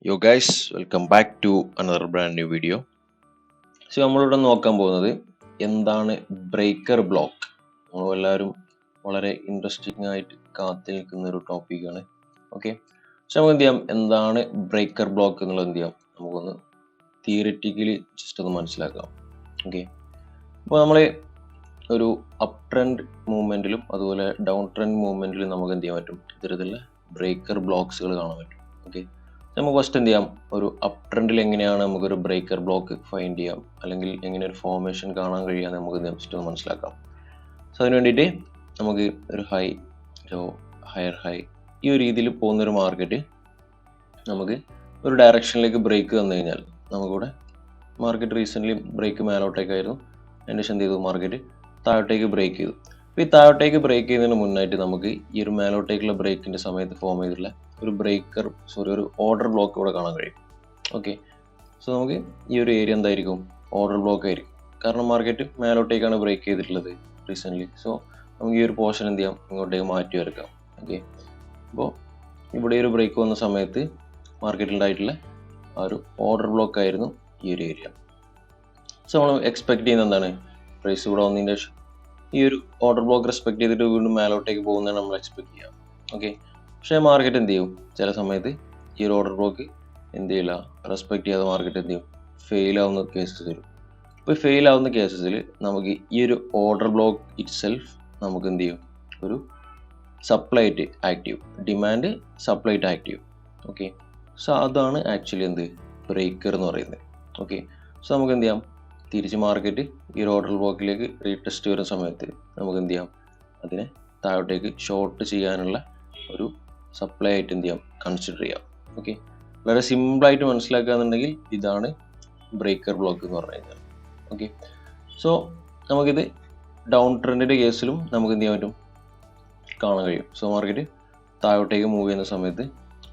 യോ guys, welcome back to another brand new video. So നമ്മളിവിടെ നോക്കാൻ പോകുന്നത് എന്താണ് ബ്രേക്കർ ബ്ലോക്ക്. നമ്മളെല്ലാവരും വളരെ ഇൻട്രസ്റ്റിംഗ് ആയിട്ട് കാത്തു നിൽക്കുന്ന ഒരു ടോപ്പിക്കാണ്. ഓക്കെ, പക്ഷെ നമുക്ക് എന്ത് ചെയ്യാം, എന്താണ് ബ്രേക്കർ ബ്ലോക്ക് എന്നുള്ളത് എന്ത് ചെയ്യാം, നമുക്കൊന്ന് തിയറിറ്റിക്കലി ജസ്റ്റ് ഒന്ന് മനസ്സിലാക്കാം. ഓക്കെ, അപ്പോൾ നമ്മൾ ഒരു അപ് ട്രെൻഡ് മൂവ്മെൻറ്റിലും അതുപോലെ ഡൗൺ ട്രെൻഡ് മൂവ്മെൻറ്റിലും നമുക്ക് എന്ത് ചെയ്യാൻ പറ്റും, ഇത്തരത്തിലുള്ള ബ്രേക്കർ ബ്ലോക്സുകൾ കാണാൻ പറ്റും. ഓക്കെ, നമുക്ക് ഫസ്റ്റ് എന്ത് ചെയ്യാം, ഒരു അപ് ട്രെൻഡിൽ എങ്ങനെയാണ് നമുക്കൊരു ബ്രേക്കർ ബ്ലോക്ക് ഫൈൻഡ് ചെയ്യാം, അല്ലെങ്കിൽ എങ്ങനെ ഒരു ഫോർമേഷൻ കാണാൻ കഴിയാന്ന് നമുക്ക് ജസ്റ്റ് ഒന്ന് മനസ്സിലാക്കാം. സോ അതിന് വേണ്ടിയിട്ട് നമുക്ക് ഒരു ഹൈ ലോ ഹയർ ഹൈ ഈ ഒരു രീതിയിൽ പോകുന്നൊരു മാർക്കറ്റ് നമുക്ക് ഒരു ഡയറക്ഷനിലേക്ക് ബ്രേക്ക് തന്നു കഴിഞ്ഞാൽ, നമുക്കിവിടെ മാർക്കറ്റ് റീസെൻ്റ്ലി ബ്രേക്ക് മേലോട്ടേക്കായിരുന്നു, അതിന് ശേഷം എന്ത് ചെയ്തു, മാർക്കറ്റ് താഴോട്ടേക്ക് ബ്രേക്ക് ചെയ്തു. അപ്പോൾ ഈ താഴോട്ടേക്ക് ബ്രേക്ക് ചെയ്യുന്നതിന് മുന്നായിട്ട് നമുക്ക് ഈ ഒരു മേലോട്ടേക്കുള്ള ബ്രേക്കിൻ്റെ സമയത്ത് ഫോം ചെയ്തിട്ടുള്ള ഒരു ഓർഡർ ബ്ലോക്ക് ഇവിടെ കാണാൻ കഴിയും. ഓക്കെ, സോ നമുക്ക് ഈ ഒരു ഏരിയ എന്തായിരിക്കും, ഓർഡർ ബ്ലോക്ക് ആയിരിക്കും. കാരണം മാർക്കറ്റ് മേലോട്ടേക്കാണ് ബ്രേക്ക് ചെയ്തിട്ടുള്ളത് റീസെൻ്റ്ലി. സോ നമുക്ക് ഈ ഒരു പോർഷൻ എന്ത് ചെയ്യാം, ഇങ്ങോട്ടേക്ക് മാറ്റി വരക്കാം. ഓക്കെ, അപ്പോൾ ഇവിടെ ഒരു ബ്രേക്ക് വന്ന സമയത്ത് മാർക്കറ്റിലുണ്ടായിട്ടുള്ള ആ ഒരു ഓർഡർ ബ്ലോക്ക് ആയിരുന്നു ഈ ഒരു ഏരിയ. സോ നമ്മൾ എക്സ്പെക്ട് ചെയ്യുന്നത് എന്താണ്, പ്രൈസ് ഇവിടെ വന്നതിൻ്റെ ശേഷം ഈ ഒരു ഓർഡർ ബ്ലോക്ക് റെസ്പെക്ട് ചെയ്തിട്ട് വീണ്ടും മേലോട്ടേക്ക് പോകുന്നതാണ് നമ്മൾ എക്സ്പെക്ട് ചെയ്യാം. ഓക്കെ, പക്ഷേ മാർക്കറ്റ് എന്ത് ചെയ്യും, ചില സമയത്ത് ഈ ഒരു ഓർഡർ ബ്ലോക്ക് എന്ത് ചെയ്യില്ല, റെസ്പെക്ട് ചെയ്യാതെ മാർക്കറ്റ് എന്ത് ചെയ്യും, ഫെയിൽ ആവുന്ന കേസസ് വരും. അപ്പോൾ ഫെയിൽ ആവുന്ന കേസസിൽ നമുക്ക് ഈ ഒരു ഓർഡർ ബ്ലോക്ക് ഇറ്റ് സെൽഫ് നമുക്ക് എന്ത് ചെയ്യും, ഒരു സപ്ലൈ ആയിട്ട് ആക്റ്റീവ്, ഡിമാൻഡ് സപ്ലൈ ആയിട്ട് ആക്റ്റീവ്. ഓക്കെ, സോ അതാണ് ആക്ച്വലി എന്ത്, ബ്രേക്കർ എന്ന് പറയുന്നത്. ഓക്കെ, സോ നമുക്ക് എന്ത് ചെയ്യാം, തിരിച്ച് മാർക്കറ്റ് ഈ ഒരു ഓർഡർ ബ്ലോക്കിലേക്ക് റീടെസ്റ്റ് വരുന്ന സമയത്ത് നമുക്ക് എന്ത് ചെയ്യാം, അതിനെ താഴോട്ടേക്ക് ഷോർട്ട് ചെയ്യാനുള്ള ഒരു സപ്ലൈ ആയിട്ട് എന്ത് ചെയ്യാം, കൺസിഡർ ചെയ്യാം. ഓക്കെ, വളരെ സിമ്പിളായിട്ട് മനസ്സിലാക്കുക എന്നുണ്ടെങ്കിൽ ഇതാണ് ബ്രേക്കർ ബ്ലോക്ക് എന്ന് പറഞ്ഞു കഴിഞ്ഞാൽ. ഓക്കെ, സോ നമുക്കിത് ഡൗൺ ട്രെൻഡിൻ്റെ കേസിലും നമുക്ക് എന്ത് ചെയ്യാൻ പറ്റും, കാണാൻ കഴിയും. സോ മാർക്കറ്റ് താഴോട്ടേക്ക് മൂവ് ചെയ്യുന്ന സമയത്ത്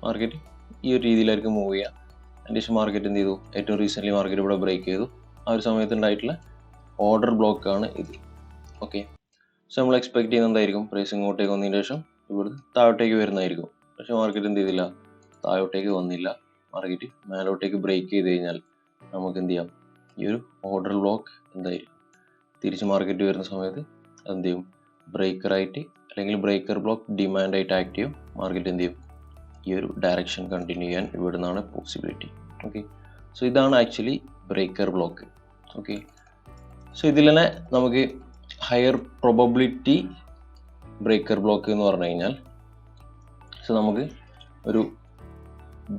മാർക്കറ്റ് ഈ ഒരു രീതിയിലായിരിക്കും മൂവ് ചെയ്യുക. അതിൻ്റെ മാർക്കറ്റ് എന്ത് ചെയ്തു, ഏറ്റവും റീസെൻ്റ്ലി മാർക്കറ്റ് ഇവിടെ ബ്രേക്ക് ചെയ്തു. ആ ഒരു സമയത്ത് ഉണ്ടായിട്ടുള്ള ഓർഡർ ബ്ലോക്കാണ് ഇത്. ഓക്കെ, സോ നമ്മൾ എക്സ്പെക്ട് ചെയ്യുന്നത് എന്തായിരിക്കും, പ്രൈസ് ഇങ്ങോട്ടേക്ക് വന്നതിന് ശേഷം ഇവിടുന്ന് താഴോട്ടേക്ക് വരുന്നതായിരിക്കും. പക്ഷെ മാർക്കറ്റ് എന്ത് ചെയ്തില്ല, താഴോട്ടേക്ക് വന്നില്ല. മാർക്കറ്റ് മേലോട്ടേക്ക് ബ്രേക്ക് ചെയ്ത് കഴിഞ്ഞാൽ നമുക്ക് എന്ത് ചെയ്യാം, ഈ ഒരു ഓർഡർ ബ്ലോക്ക് എന്തായിരിക്കും, തിരിച്ച് മാർക്കറ്റ് വരുന്ന സമയത്ത് എന്ത് ചെയ്യും, ബ്രേക്കറായിട്ട് അല്ലെങ്കിൽ ബ്രേക്കർ ബ്ലോക്ക് ഡിമാൻഡായിട്ട് ആക്ട് ചെയ്യും. മാർക്കറ്റ് എന്ത് ചെയ്യും, ഈ ഒരു ഡയറക്ഷൻ കണ്ടിന്യൂ ചെയ്യാൻ ഇവിടെ നിന്നാണ് പോസിബിലിറ്റി. ഓക്കെ, സോ ഇതാണ് actually breaker block. Okay, so ഇതിൽ തന്നെ നമുക്ക് ഹയർ പ്രൊബബിലിറ്റി ബ്രേക്കർ ബ്ലോക്ക് എന്ന് പറഞ്ഞു കഴിഞ്ഞാൽ, സോ നമുക്ക് ഒരു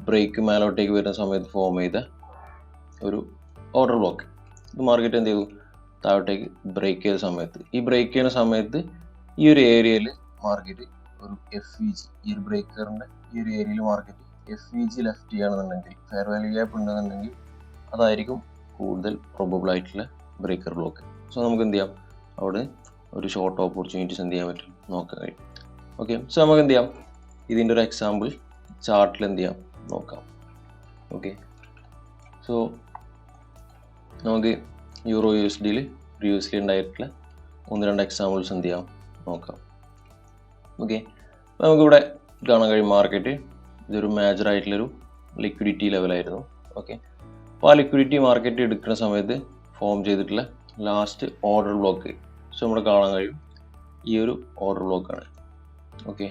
ബ്രേക്ക് മേലോട്ടേക്ക് വരുന്ന സമയത്ത് ഫോം ചെയ്ത ഒരു ഓർഡർ ബ്ലോക്ക്, ഇത് മാർക്കറ്റ് എന്ത് ചെയ്തു, താഴോട്ടേക്ക് ബ്രേക്ക് ചെയ്ത സമയത്ത്, ഈ ബ്രേക്ക് ചെയ്യുന്ന സമയത്ത് ഈ ഒരു ഏരിയയിൽ മാർക്കറ്റ് ഒരു FVG, ഈ ഒരു ബ്രേക്കറിൻ്റെ ഈ ഒരു ഏരിയയിൽ മാർക്കറ്റ് FVG ലെഫ്റ്റ് ചെയ്യുകയാണെന്നുണ്ടെങ്കിൽ, ഫെയർ വാല്യൂ ഗ്യാപ്പ് ഉണ്ടെന്നുണ്ടെങ്കിൽ അതായിരിക്കും കൂടുതൽ പ്രൊബബിൾ ആയിട്ടുള്ള ബ്രേക്കർ ബ്ലോക്ക്. സോ നമുക്ക് എന്ത് ചെയ്യാം, അവിടെ ഒരു ഷോർട്ട് ഓപ്പർച്യൂണിറ്റീസ് എന്ത് ചെയ്യാൻ പറ്റും, നോക്കാൻ കഴിയും. ഓക്കെ, സോ നമുക്ക് എന്ത് ചെയ്യാം, ഇതിൻ്റെ ഒരു എക്സാമ്പിൾ ചാർട്ടിൽ എന്ത് ചെയ്യാം നോക്കാം. ഓക്കെ, സോ നമുക്ക് യൂറോ USDയിൽ പ്രീവിയസ്ലി ഉണ്ടായിട്ടുള്ള 1-2 എക്സാമ്പിൾസ് എന്ത് ചെയ്യാം നോക്കാം. ഓക്കെ, നമുക്കിവിടെ കാണാൻ കഴിയും, മാർക്കറ്റ് ഇതൊരു മേജർ ആയിട്ടുള്ളൊരു ലിക്വിഡിറ്റി ലെവലായിരുന്നു. ഓക്കെ, അപ്പോൾ ആ ലിക്വിഡിറ്റി മാർക്കറ്റ് എടുക്കുന്ന സമയത്ത് ഫോം ചെയ്തിട്ടുള്ള ലാസ്റ്റ് ഓർഡർ ബ്ലോക്ക്, സോ നമ്മുടെ കാണാൻ കഴിയും ഈ ഒരു ഓർഡർ ബ്ലോക്കാണ്. ഓക്കെ,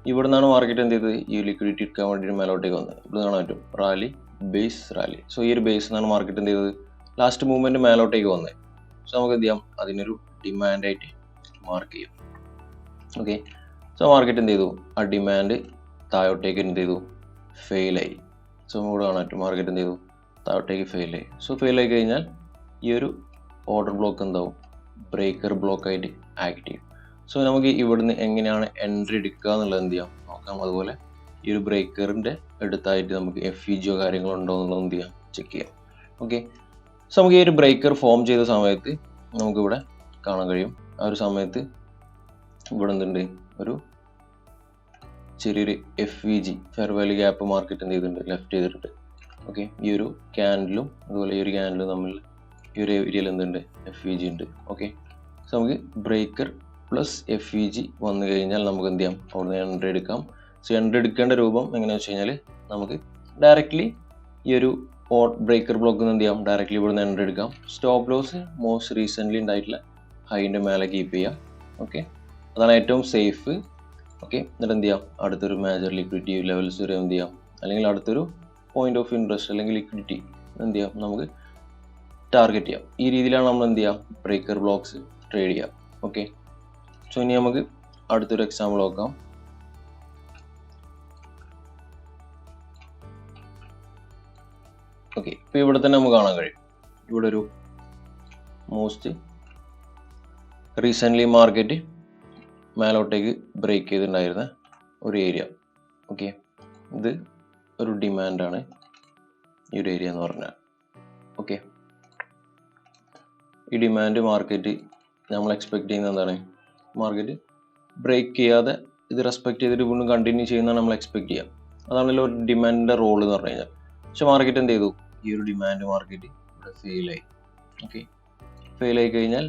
ഇവിടെ നിന്നാണ് മാർക്കറ്റ് എന്ത് ചെയ്തത്, ഈ ലിക്വിഡിറ്റി എടുക്കാൻ വേണ്ടിയിട്ട് മേലോട്ടേക്ക് വന്നത്. ഇവിടെ കാണാൻ പറ്റും റാലി, ബേസ്, റാലി. സോ ഈ ഒരു ബേസ് നിന്നാണ് മാർക്കറ്റ് എന്ത് ചെയ്തത്, ലാസ്റ്റ് മൂവ്മെൻറ്റ് മേലോട്ടേക്ക് വന്നത്. സോ നമുക്ക് എന്ത് ചെയ്യാം, അതിനൊരു ഡിമാൻഡായിട്ട് മാർക്ക് ചെയ്യും. ഓക്കെ, സോ മാർക്കറ്റ് എന്ത് ചെയ്തു, ആ ഡിമാൻഡ് താഴോട്ടേക്ക് എന്ത് ചെയ്തു, ഫെയിലായി. സോ ഇവിടെ കാണാൻ പറ്റും മാർക്കറ്റ് എന്ത് ചെയ്തു, താഴോട്ടേക്ക് ഫെയിലായി. സോ ഫെയിലായി കഴിഞ്ഞാൽ ഈ ഒരു ഓർഡർ ബ്ലോക്ക് എന്താവും, ബ്രേക്കർ ബ്ലോക്കായിട്ട് ആക്ട് ചെയ്യും. സോ നമുക്ക് ഇവിടുന്ന് എങ്ങനെയാണ് എൻട്രി എടുക്കുക എന്നുള്ളത് എന്ത് ചെയ്യാം നോക്കാം. അതുപോലെ ഈ ഒരു ബ്രേക്കറിൻ്റെ അടുത്തായിട്ട് നമുക്ക് FVG കാര്യങ്ങളോ ഉണ്ടോ എന്നുള്ളത് എന്ത് ചെയ്യാം, ചെക്ക് ചെയ്യാം. ഓക്കെ, സോ നമുക്ക് ഈ ഒരു ബ്രേക്കർ ഫോം ചെയ്ത സമയത്ത് നമുക്കിവിടെ കാണാൻ കഴിയും, ആ ഒരു സമയത്ത് ഇവിടെ എന്തുണ്ട്, ഒരു ചെറിയൊരു FVG, fair value gap market എന്ത് ചെയ്തിട്ടുണ്ട്, ലെഫ്റ്റ് ചെയ്തിട്ടുണ്ട്. ഓക്കെ, ഈ ഒരു ക്യാൻഡിലും അതുപോലെ ഈ ഒരു ക്യാൻഡിലും തമ്മിൽ ഈ ഒരു ഏരിയയിൽ എന്തുണ്ട്, FVG ഉണ്ട്. ഓക്കെ, സോ നമുക്ക് ബ്രേക്കർ പ്ലസ് FVG വന്നു കഴിഞ്ഞാൽ നമുക്ക് എന്ത് ചെയ്യാം, അവിടെ നിന്ന് എൻട്രി എടുക്കാം. സോ എൻട്രി എടുക്കേണ്ട രൂപം എങ്ങനെയാണെന്ന് വെച്ച് കഴിഞ്ഞാൽ, നമുക്ക് ഡയറക്റ്റ്ലി ഈ ഒരു ബ്രേക്കർ ബ്ലോക്ക് എന്ത് ചെയ്യാം, ഡയറക്റ്റ്ലി ഇവിടെ നിന്ന് എൻട്രി എടുക്കാം. സ്റ്റോപ്പ് ലോസ് മോസ്റ്റ് റീസെൻ്റ്ലി ഉണ്ടായിട്ടുള്ള ഹൈൻ്റെ മേലെ കീപ്പ് ചെയ്യാം. ഓക്കെ, അതാണ് ഏറ്റവും സേഫ്. ഓക്കെ, എന്നിട്ട് എന്ത് ചെയ്യാം, അടുത്തൊരു മേജർ ലിക്വിഡിറ്റി ലെവൽസ് വരെ എന്ത് ചെയ്യാം, അല്ലെങ്കിൽ അടുത്തൊരു പോയിന്റ് ഓഫ് ഇൻട്രസ്റ്റ് അല്ലെങ്കിൽ ലിക്വിഡിറ്റി എന്ത് ചെയ്യാം, നമുക്ക് ടാർഗറ്റ് ചെയ്യാം. ഈ രീതിയിലാണ് നമ്മൾ എന്ത് ചെയ്യാം, ബ്രേക്കർ ബ്ലോക്സ് ട്രേഡ് ചെയ്യാം. ഓക്കെ, സോ ഇനി നമുക്ക് അടുത്തൊരു എക്സാമ്പിൾ നോക്കാം. ഓക്കെ, ഇപ്പോൾ ഇവിടെ തന്നെ നമുക്ക് കാണാൻ കഴിയും, ഇവിടെ ഒരു മോസ്റ്റ് റീസെൻ്റ്ലി മാർക്കറ്റ് മേലോട്ടേക്ക് ബ്രേക്ക് ചെയ്തിട്ടുണ്ടായിരുന്ന ഒരു ഏരിയ. ഓക്കെ, ഇത് ഒരു ഡിമാൻഡാണ് ഈ ഒരു ഏരിയ എന്ന് പറഞ്ഞാൽ. ഓക്കെ, ഈ ഡിമാൻഡ് മാർക്കറ്റ് നമ്മൾ എക്സ്പെക്ട് ചെയ്യുന്നത് എന്താണ്, മാർക്കറ്റ് ബ്രേക്ക് ചെയ്യാതെ ഇത് റെസ്പെക്ട് ചെയ്തിട്ട് വീണ്ടും കണ്ടിന്യൂ ചെയ്യുന്നതാണ് നമ്മൾ എക്സ്പെക്ട് ചെയ്യുക. അതാണല്ലോ ഒരു ഡിമാൻഡിൻ്റെ റോൾ എന്ന് പറഞ്ഞു കഴിഞ്ഞാൽ. പക്ഷെ മാർക്കറ്റ് എന്ത് ചെയ്തു, ഈ ഒരു ഡിമാൻഡ് മാർക്കറ്റ് ഇവിടെ ഫെയിലായി. ഓക്കെ, ഫെയിലായി കഴിഞ്ഞാൽ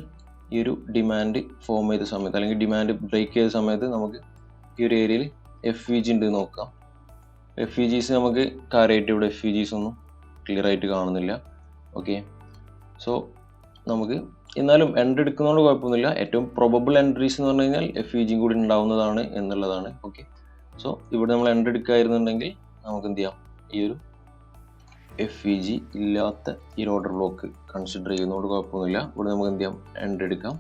ഈ ഒരു ഡിമാൻഡ് ഫോം ചെയ്ത സമയത്ത് അല്ലെങ്കിൽ ഡിമാൻഡ് ബ്രേക്ക് ചെയ്ത സമയത്ത് നമുക്ക് ഈ ഒരു ഏരിയയിൽ FVG ഉണ്ട് നോക്കാം. FVGs നമുക്ക് കാര്യമായിട്ട് ഇവിടെ FVGs ഒന്നും ക്ലിയർ ആയിട്ട് കാണുന്നില്ല. ഓക്കെ, സോ നമുക്ക് എന്നാലും എൻട്രി എടുക്കുന്നതുകൊണ്ട് കുഴപ്പമൊന്നുമില്ല. ഏറ്റവും പ്രൊബബിൾ എൻട്രീസ് എന്ന് പറഞ്ഞു കഴിഞ്ഞാൽ FVG കൂടി ഉണ്ടാവുന്നതാണ് എന്നുള്ളതാണ്. ഓക്കെ, സോ ഇവിടെ നമ്മൾ എൻട്രി എടുക്കുകയായിരുന്നുണ്ടെങ്കിൽ നമുക്ക് എന്ത് ചെയ്യാം, ഈ ഒരു FVG ഇല്ലാത്ത ഈ ഓർഡർ ബ്ലോക്ക് കൺസിഡർ ചെയ്യുന്നതുകൊണ്ട് കുഴപ്പമൊന്നുമില്ല. ഇവിടെ നമുക്ക് എന്ത് ചെയ്യാം, എൻട്രി എടുക്കാം.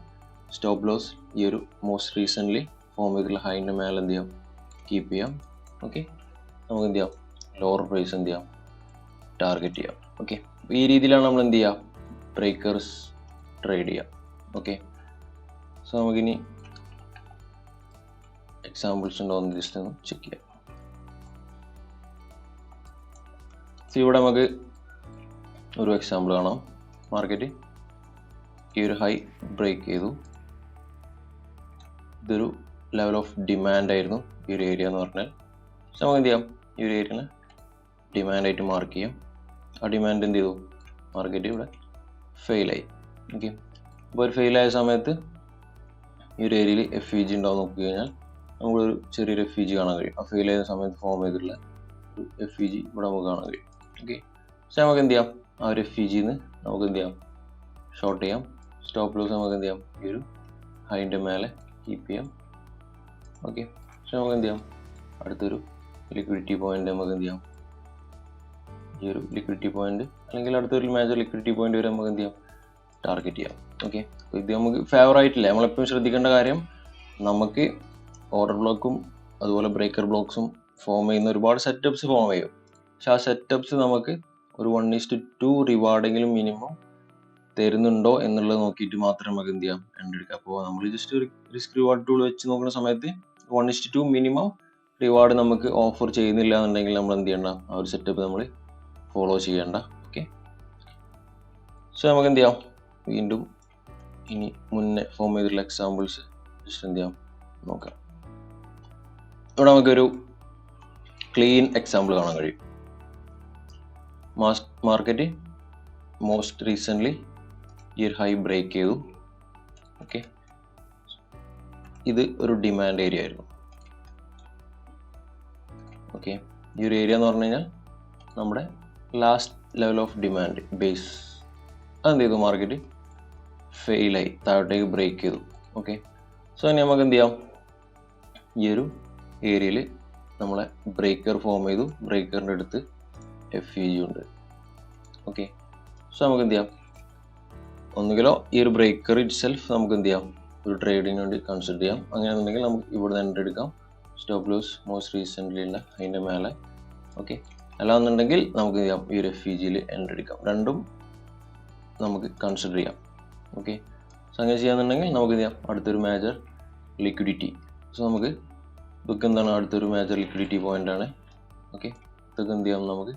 സ്റ്റോപ്പ് ലോസ് ഈ ഒരു മോസ്റ്റ് റീസെൻ്റ്ലി ഫോം ചെയ്തിട്ടുള്ള ഹൈൻ്റെ മേലെ എന്ത് ചെയ്യാം, കീപ്പ് ചെയ്യാം. ഓക്കെ, നമുക്ക് എന്ത് ചെയ്യാം, ലോവർ പ്രൈസ് എന്ത് ചെയ്യാം, ടാർഗറ്റ് ചെയ്യാം. ഓക്കെ, ഈ രീതിയിലാണ് നമ്മൾ എന്ത് ചെയ്യുക, ബ്രേക്കേഴ്സ് ട്രേഡ് ചെയ്യാം. ഓക്കെ, സോ നമുക്കിനി എക്സാമ്പിൾസ് ഉണ്ടോ എന്ന് ജസ്റ്റ് ഒന്ന് ചെക്ക് ചെയ്യാം. സോ ഇവിടെ നമുക്ക് ഒരു എക്സാമ്പിൾ കാണാം. മാർക്കറ്റ് ഈ ഒരു ഹൈ ബ്രേക്ക് ചെയ്തു. ഇതൊരു ലെവൽ ഓഫ് ഡിമാൻഡ് ആയിരുന്നു ഈ ഒരു ഏരിയ എന്ന് പറഞ്ഞാൽ. സോ നമുക്ക് എന്ത് ചെയ്യാം, ഈ ഒരു ഏരിയനെ ഡിമാൻഡായിട്ട് മാർക്ക് ചെയ്യാം. ആ ഡിമാൻഡ് എന്ത് ചെയ്തു, മാർക്കറ്റ് ഇവിടെ ഫെയിലായി. ഓക്കെ, അപ്പോൾ ഒരു ഫെയിലായ സമയത്ത് ഈ ഒരു ഏരിയയിൽ FVG ഉണ്ടാവും നോക്കി കഴിഞ്ഞാൽ നമുക്കൊരു ചെറിയൊരു FVG കാണാൻ കഴിയും. ആ ഫെയിലായ സമയത്ത് ഫോം ചെയ്തിട്ടുള്ള ഒരു FVG ഇവിടെ നമുക്ക് കാണാൻ കഴിയും. ഓക്കെ, സോ നമുക്ക് എന്ത് ചെയ്യാം, ആ ഒരു FVGന്ന് നമുക്ക് എന്ത് ചെയ്യാം, ഷോർട്ട് ചെയ്യാം. സ്റ്റോപ്പ് ലോസ് നമുക്ക് എന്ത് ചെയ്യാം, ഈ ഒരു ഹൈൻ്റെ മേലെ കീപ്പ് ചെയ്യാം. ഓക്കെ, സോ നമുക്ക് എന്ത് ചെയ്യാം, അടുത്തൊരു ലിക്വിഡിറ്റി പോയിന്റ് നമുക്ക് എന്ത് ചെയ്യാം, ഈ ഒരു ലിക്വിഡിറ്റി പോയിന്റ് അല്ലെങ്കിൽ അടുത്തൊരു മേജർ ലിക്വിഡിറ്റി പോയിന്റ് വരെ നമുക്ക് എന്ത് ചെയ്യാം, ടാർഗറ്റ് ചെയ്യാം. ഓക്കെ, ഇത് നമുക്ക് ഫേവർ ആയിട്ടില്ല. നമ്മളെപ്പോഴും ശ്രദ്ധിക്കേണ്ട കാര്യം, നമുക്ക് ഓർഡർ ബ്ലോക്കും അതുപോലെ ബ്രേക്കർ ബ്ലോക്സും ഫോം ചെയ്യുന്ന ഒരുപാട് സെറ്റപ്സ് ഫോം ചെയ്യും. പക്ഷെ ആ സെറ്റപ്സ് നമുക്ക് ഒരു 1:2 റിവാർഡെങ്കിലും മിനിമം തരുന്നുണ്ടോ എന്നുള്ളത് നോക്കിയിട്ട് മാത്രം നമുക്ക് എന്ത് ചെയ്യാം, എൻട്രി എടുക്കാം. അപ്പോൾ നമ്മൾ ജസ്റ്റ് ഒരു റിസ്ക് റിവാർഡ് ടൂൾ വെച്ച് നോക്കുന്ന സമയത്ത് 1:2 മിനിമം റിവാർഡ് നമുക്ക് ഓഫർ ചെയ്യുന്നില്ല എന്നുണ്ടെങ്കിൽ നമ്മൾ എന്ത് ചെയ്യണ്ട, ആ ഒരു സെറ്റപ്പ് നമ്മൾ ഫോളോ ചെയ്യേണ്ട. ഓക്കെ, സോ നമുക്ക് എന്ത് ചെയ്യാം, വീണ്ടും ഇനി മുന്നേ ഫോം ചെയ്തിട്ടുള്ള എക്സാമ്പിൾസ് ജസ്റ്റ് എന്ത് ചെയ്യാം നോക്കാം. ഇവിടെ നമുക്കൊരു ക്ലീൻ എക്സാമ്പിൾ കാണാൻ കഴിയും. മാർക്കറ്റ് മോസ്റ്റ് റീസെൻ്റ്ലി ഈ ഒരു ഹൈ ബ്രേക്ക് ചെയ്തു. ഓക്കെ, ഇത് ഒരു ഡിമാൻഡ് ഏരിയ ആയിരുന്നു. ഓക്കെ, ഈ ഒരു ഏരിയ എന്ന് പറഞ്ഞു കഴിഞ്ഞാൽ നമ്മുടെ last level of demand base. അതെന്ത് ചെയ്തു, മാർക്കറ്റ് ഫെയിലായി, താഴോട്ടേക്ക് ബ്രേക്ക് ചെയ്തു. ഓക്കെ, സോ ഇനി നമുക്ക് എന്ത് ചെയ്യാം, ഈ ഒരു ഏരിയയിൽ നമ്മളെ ബ്രേക്കർ ഫോം ചെയ്തു. ബ്രേക്കറിൻ്റെ അടുത്ത് FVG ഉണ്ട്. ഓക്കെ, സോ നമുക്ക് എന്ത് ചെയ്യാം, ഒന്നുകിലോ ഈ ഒരു ബ്രേക്കർ ഇറ്റ് സെൽഫ് നമുക്ക് എന്ത് ചെയ്യാം, ഒരു ട്രേഡിന് വേണ്ടി കൺസിഡർ ചെയ്യാം. അങ്ങനെയാണെന്നുണ്ടെങ്കിൽ നമുക്ക് ഇവിടെ നിന്ന് എൻട്രി എടുക്കാം. സ്റ്റോപ്പ് ലോസ് മോസ്റ്റ് റീസെൻ്റ്ലി ഉള്ള അതിൻ്റെ മേലെ. ഓക്കെ, അല്ലാന്നുണ്ടെങ്കിൽ നമുക്ക് എന്ത് ചെയ്യാം, ഈ ഒരു FVGയിൽ എൻട്രി എടുക്കാം. രണ്ടും നമുക്ക് കൺസിഡർ ചെയ്യാം. ഓക്കെ, സോ അങ്ങനെ ചെയ്യാന്നുണ്ടെങ്കിൽ നമുക്ക് എന്ത് ചെയ്യാം, അടുത്തൊരു മേജർ ലിക്വിഡിറ്റി. സോ നമുക്ക് ഇതൊക്കെ എന്താണ്, അടുത്തൊരു മേജർ ലിക്വിഡിറ്റി പോയിന്റ് ആണ്. ഓക്കെ, ഇതൊക്കെ എന്ത് ചെയ്യാം, നമുക്ക്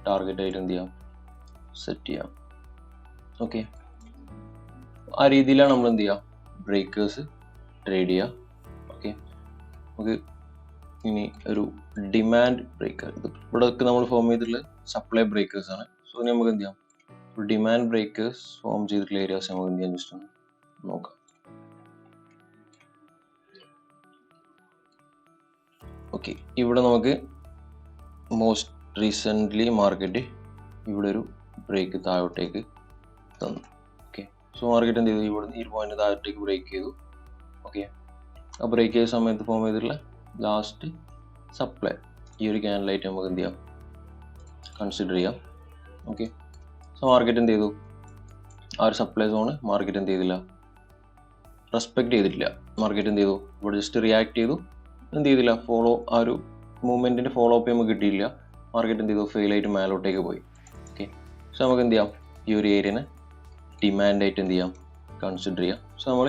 ടാർഗറ്റ് ആയിട്ട് എന്ത് ചെയ്യാം, സെറ്റ് ചെയ്യാം. ഓക്കെ, ആ രീതിയിലാണ് നമ്മൾ എന്ത് ചെയ്യുക, ബ്രേക്കേഴ്സ് ട്രേഡ് ചെയ്യുക. ഓക്കെ, നമുക്ക് ഇനി ഒരു ഡിമാൻഡ് ബ്രേക്കർ, ഇത് ഇവിടെയൊക്കെ നമ്മൾ ഫോം ചെയ്തിട്ടുള്ള സപ്ലൈ ബ്രേക്കേഴ്സ് ആണ്. സോ ഇനി നമുക്ക് എന്ത് ചെയ്യാം, ഒരു ഡിമാൻഡ് ബ്രേക്കേഴ്സ് ഫോം ചെയ്തിട്ടുള്ള ഏരിയാസ് നമുക്ക് എന്ത് ചെയ്യാം, ജസ്റ്റ് ഒന്ന് നോക്കാം. ഓക്കെ, ഇവിടെ നമുക്ക് മോസ്റ്റ് റീസെൻ്റ്ലി മാർക്കറ്റ് ഇവിടെ ഒരു ബ്രേക്ക് താഴോട്ടേക്ക് തന്നു. ഓക്കെ, സോ മാർക്കറ്റ് എന്ത് ചെയ്തു, ഇവിടുന്ന് ഈ പോയിന്റ് താഴോട്ടേക്ക് ബ്രേക്ക് ചെയ്തു. ഓക്കെ, ആ ബ്രേക്ക് ചെയ്ത സമയത്ത് ഫോം ചെയ്തിട്ടുള്ള ലാസ്റ്റ് സപ്ലൈ ഈ ഒരു ക്യാൻഡിലായിട്ട് നമുക്ക് എന്ത് ചെയ്യാം, കൺസിഡർ ചെയ്യാം. ഓക്കെ, സോ മാർക്കറ്റ് എന്ത് ചെയ്തു, ആ ഒരു സപ്ലൈ സോണ് മാർക്കറ്റ് എന്ത് ചെയ്തില്ല, റെസ്പെക്ട് ചെയ്തിട്ടില്ല. മാർക്കറ്റ് എന്ത് ചെയ്തു, ഇവിടെ ജസ്റ്റ് റിയാക്ട് ചെയ്തു, എന്ത് ചെയ്തില്ല, ആ ഒരു മൂവ്മെൻറ്റിൻ്റെ ഫോളോ അപ്പ് നമുക്ക് കിട്ടിയില്ല. മാർക്കറ്റ് എന്ത് ചെയ്തു, ഫെയിൽ ആയിട്ട് മേലോട്ടേക്ക് പോയി. ഓക്കെ, സോ നമുക്ക് എന്ത് ചെയ്യാം, ഈ ഒരു ഏരിയനെ ഡിമാൻഡായിട്ട് എന്ത് ചെയ്യാം, കൺസിഡർ ചെയ്യാം. സോ നമ്മൾ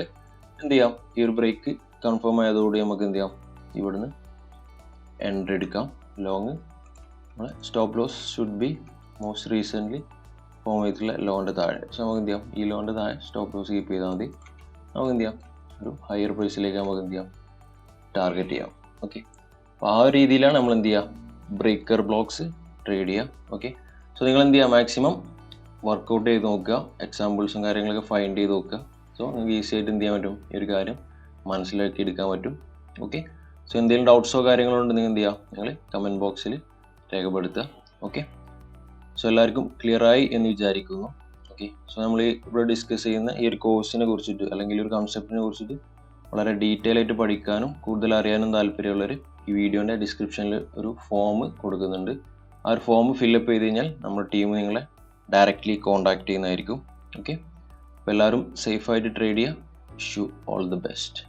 എന്ത് ചെയ്യാം, ഈ ഒരു ബ്രേക്ക് കൺഫേം ആയതോടുകൂടി നമുക്ക് എന്ത് ചെയ്യാം, ഇവിടുന്ന് എൻട്രി എടുക്കാം. ലോങ് നമ്മളെ stop loss should be most recently form ചെയ്തിട്ടുള്ള ലോണിൻ്റെ താഴെ. സോ നമുക്ക് എന്ത് ചെയ്യാം, ഈ ലോണിൻ്റെ താഴെ സ്റ്റോപ്പ് ലോസ് കീപ്പ് ചെയ്താൽ മതി. നമുക്ക് എന്ത് ചെയ്യാം, ഒരു ഹയർ പ്രൈസിലേക്ക് നമുക്ക് എന്ത് ചെയ്യാം, ടാർഗറ്റ് ചെയ്യാം. ഓക്കെ, അപ്പോൾ ആ ഒരു രീതിയിലാണ് നമ്മൾ എന്ത് ചെയ്യുക, ബ്രേക്കർ ബ്ലോക്സ് ട്രേഡ് ചെയ്യുക. ഓക്കെ, സോ നിങ്ങൾ എന്ത് ചെയ്യുക, മാക്സിമം വർക്കൗട്ട് ചെയ്ത് നോക്കുക, എക്സാമ്പിൾസും കാര്യങ്ങളൊക്കെ ഫൈൻഡ് ചെയ്ത് നോക്കുക. സോ നിങ്ങൾക്ക് ഈസി ആയിട്ട് എന്ത് ചെയ്യാൻ പറ്റും, ഈ ഒരു കാര്യം മനസ്സിലാക്കി എടുക്കാൻ പറ്റും. ഓക്കെ, സോ എന്തെങ്കിലും ഡൗട്ട്സോ കാര്യങ്ങളോ ഉണ്ടെങ്കിൽ നിങ്ങൾ എന്ത് ചെയ്യുക, നിങ്ങൾ കമൻറ്റ് ബോക്സിൽ രേഖപ്പെടുത്തുക. ഓക്കെ, സോ എല്ലാവർക്കും ക്ലിയറായി എന്ന് വിചാരിക്കുന്നു. ഓക്കെ, സോ നമ്മൾ ഇവിടെ ഡിസ്കസ് ചെയ്യുന്ന ഈ ഒരു കോഴ്സിനെ കുറിച്ചിട്ട് അല്ലെങ്കിൽ ഒരു കൺസെപ്റ്റിനെ കുറിച്ചിട്ട് വളരെ ഡീറ്റെയിൽ ആയിട്ട് പഠിക്കാനും കൂടുതൽ അറിയാനും താല്പര്യമുള്ളവർ ഈ വീഡിയോൻ്റെ ഡിസ്ക്രിപ്ഷനിൽ ഒരു ഫോം കൊടുക്കുന്നുണ്ട്. ആ ഒരു ഫോം ഫില്ലപ്പ് ചെയ്ത് കഴിഞ്ഞാൽ നമ്മുടെ ടീം നിങ്ങളെ ഡയറക്റ്റ്ലി കോൺടാക്ട് ചെയ്യുന്നതായിരിക്കും. ഓക്കെ, അപ്പോൾ എല്ലാവരും സേഫായിട്ട് ട്രേഡ് ചെയ്യുക. Wish you all the best.